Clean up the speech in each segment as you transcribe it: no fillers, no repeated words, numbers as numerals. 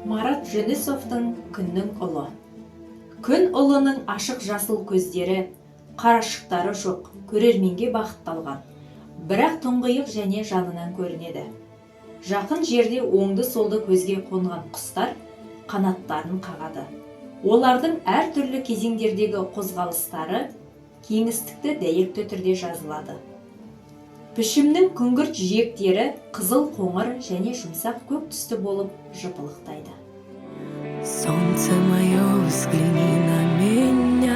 Марат Жүнісовтың күннің ұлы. Күн ұлының ашық жасыл көздері, қарашықтары жоқ, көрерменге бағытталған. Бірақ тұңғиық және жанынан көрінеді. Жақын жерде оңды-солды көзге қонған құстар қанаттарын қағады. Олардың әртүрлі кезеңдердегі қозғалыстары кеңістікті дәйекті түрде жазылады. Пішімнің күңгірт жиектері қызыл, қоңыр және жұмсақ көк түсті болып жыпылықтайды. Солнце мое, взгляни на меня.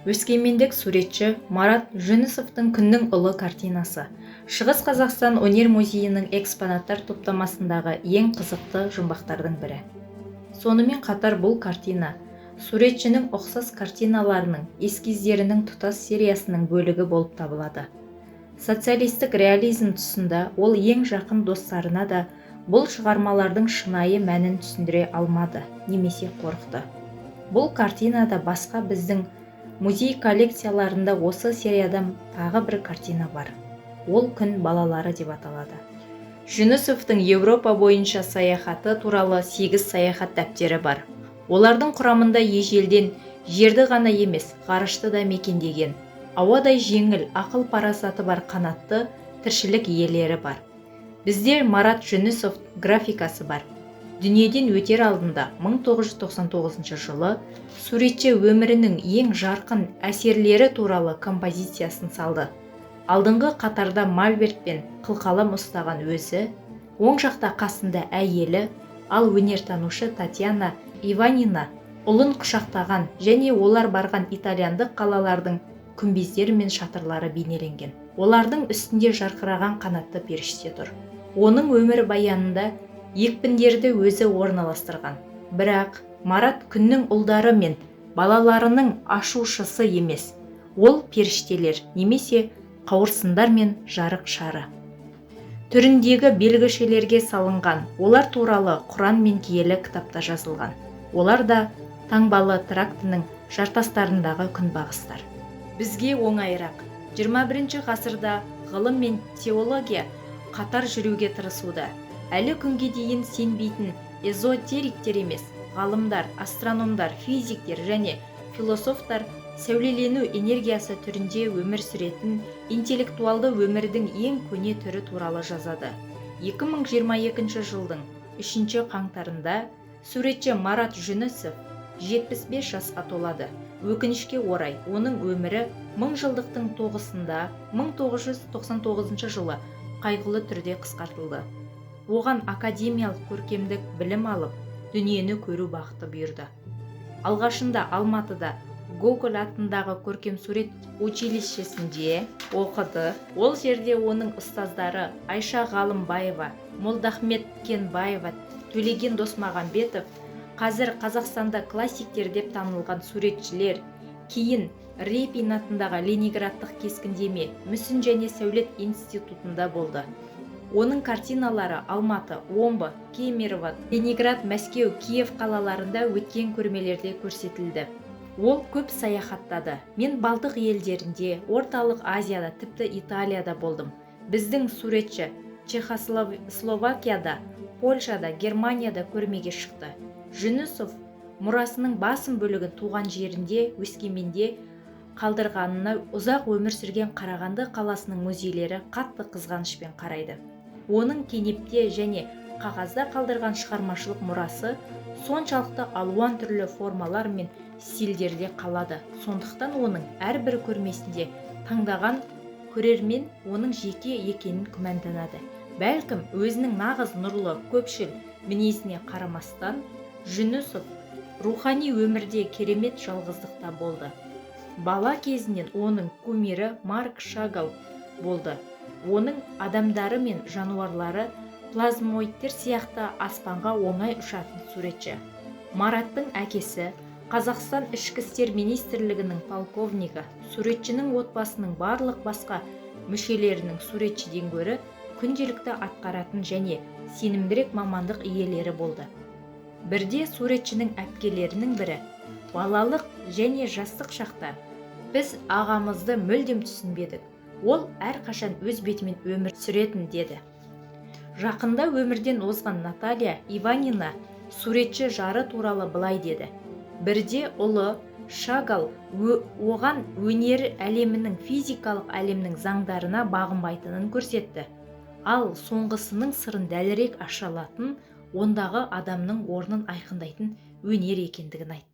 Өскемендік суретші Марат Жүнісовтың күннің ұлы картинасы Шығыс Қазақстан өнер музейінің экспонаттар топтамасындағы ең қызықты жұмбақтардың бірі. Сонымен қатар бұл картина суретшінің ұқсас картиналарының эскиздерінің тұтас сериясының бөлігі болып табылады. Социалистік реализм тұсында ол ең жақын достарына да бұл шығармалардың шынайы мәнін түсіндіре алмады, немесе қорықты. Бұл картинада басқа біздің музей коллекцияларында осы сериядан тағы бір картина бар. Ол күн балалары деп аталады. Жүнісовтың Еуропа бойынша саяхаты туралы 8 саяхат дәптері бар. Олардың құрамында ежелден жерді ғана емес, ғарышты да мекендеген, ауадай жеңіл, ақыл парасаты бар қанатты тіршілік иелері бар. Бізде Марат Жүнісов графикасы бар. Дүниеден өтер алдында 1999 жылы суретші өмірінің ең жарқын әсерлері туралы композициясын салды. Алдыңғы қатарда мольберт пен қылқалам ұстаған өзі, оң жақта қасында әйелі, ал өнертанушы Татьяна Иванина ұлын құшақтаған және олар барған итальяндық қалалардың күмбездері мен шатырлары бейнеленген. Олардың үстінде жарқыраған қанатты періште тұр. Оның өмір баянында екпіндерді өзі орналастырған. Бірақ Марат күннің ұлдары мен балаларының ашушысы емес. Ол періштелер немесе қауырсындар мен жарық шары түріндегі белгішелерге салынған. Олар туралы Құран мен киелі кітапта жазылған. Олар да таңбалы трактінің жартастарындағы күнбағыстар. Бізге оңайырақ. 21 ғасырда ғылым мен теология қатар жүруге тырысуда. Әлі күнге дейін сенбейтін эзотериктер емес, ғалымдар, астрономдар, физиктер және философтар сәулелену энергиясы түрінде өмір сүретін интеллектуалды өмірдің ең көне түрі туралы жазады. 2022 жылдың 3 қаңтарында суретші Марат Жүнісов 75 жасқа толады. Өкінішке орай, оның өмірі 1000 жылдықтың тоғысында 1999 жылы қайғылы түрде қысқартылды. Оған академиялық көркемдік білім алып, дүниені көру бақыты бұйырды. Алғашында Алматыда Гоголь атындағы көркемсурет училищесінде оқыды. Ол жерде оның ұстаздары Айша Ғалымбаева, Молдахмет Кенбаева, Төлеген Досмағамбетов, қазір Қазақстанда классиктер деп танылған суретшілер, кейін Репин атындағы Ленинградтық кескіндеме, мүсін және сәулет институтында болды. Оның картиналары Алматы, Омбы, Кемерово, Ленинград, Мәскеу, Киев қалаларында өткен көрмелерде көрсетілді. Ол көп саяхаттады. Мен Балтық елдерінде, Орталық Азияда, тіпті Италияда болдым. Біздің суретші Чехословакияда, Польшада, Германияда көрмеге шықты. Жүнісов мұрасының басым бөлігін туған жерінде, Өскеменде қалдырғанына ұзақ өмір сүрген Қарағанды қаласының музейлері қатты қызғанышпен қарайды. Оның кенепте және қағазда қалдырған шығармашылық мұрасы соншалықты алуан түрлі формалар мен стильдерде қалады. Сондықтан оның әрбір көрмесінде таңдаған көрермен оның жеке екенін күмәнданады. Бәлкім өзінің нағыз нұрлы, көпшіл мінезіне қарамастан, Жүнісов рухани өмірде керемет жалғыздықта болды. Бала кезінен оның кумирі Марк Шагал болды. Оның адамдары мен жануарлары плазмоидтер сияқты аспанға оңай ұшатын суретші. Мараттың әкесі Қазақстан ішкі істер министрлігінің полковнигі, суретшінің отбасының барлық басқа мүшелерінің суретшіден гөрі күнделікті атқаратын және сенімдірек мамандық иелері болды. Бірде суретшінің әпкелерінің бірі балалық және жастық шақта біз ағамызды мүлдем түсінбедік. Ол әрқашан өз бетімен өмір сүретін деді. Жақында өмірден озған Наталья Иванина суретші жары туралы былай деді. Бірде ұлы Шагал оған өнер әлемінің физикалық әлемнің заңдарына бағынбайтынын көрсетті. Ал соңғысының сырын дәлірек аша алатын, ондағы адамның орнын айқындайтын өнер екендігін айтты.